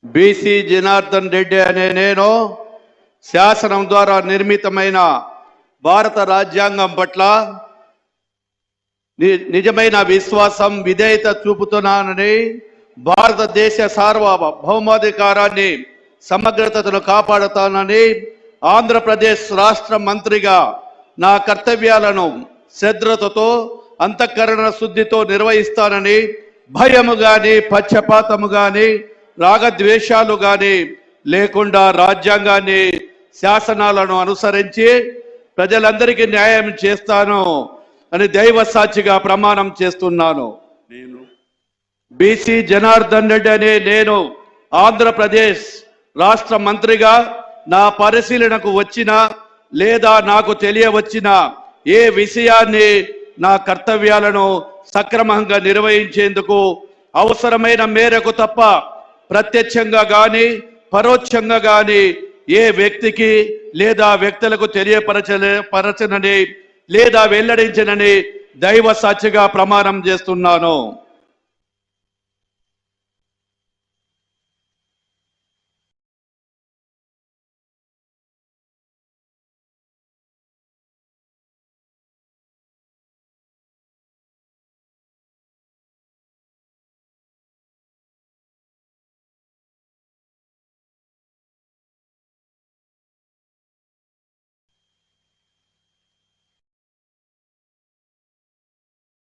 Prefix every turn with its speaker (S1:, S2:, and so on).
S1: BC Janardhan Reddy అనే నేను శాసనం ద్వారా నిర్మితమైన భారత రాజ్యాంగం పట్ల నిజమైన విశ్వాసం విధేయత చూపుతున్నానని, భారతదేశ సార్వభౌమాధికారాన్ని సమగ్రతను కాపాడుతానని, ఆంధ్రప్రదేశ్ రాష్ట్ర మంత్రిగా నా కర్తవ్యాలను శ్రద్ధతో అంతఃకరణ శుద్ధితో నిర్వహిస్తానని, భయము గాని పక్షపాతము గాని రాగద్వేషాలు గాని లేకుండా రాజ్యాంగాన్ని శాసనాలను అనుసరించి ప్రజలందరికీ న్యాయం చేస్తాను అని దైవ సాక్షిగా ప్రమాణం చేస్తున్నాను. నేను బీసీ జనార్దన్ రెడ్డి అనే నేను ఆంధ్రప్రదేశ్ రాష్ట్ర మంత్రిగా నా పరిశీలనకు వచ్చిన లేదా నాకు తెలియవచ్చిన ఏ విషయాన్ని నా కర్తవ్యాలను సక్రమంగా నిర్వహించేందుకు అవసరమైన మేరకు తప్ప ప్రత్యక్షంగా గాని పరోక్షంగా గాని ఏ వ్యక్తికి లేదా వ్యక్తులకు తెలియపరచనని లేదా వెల్లడించనని దైవ సాక్షిగా ప్రమాణం చేస్తున్నాను.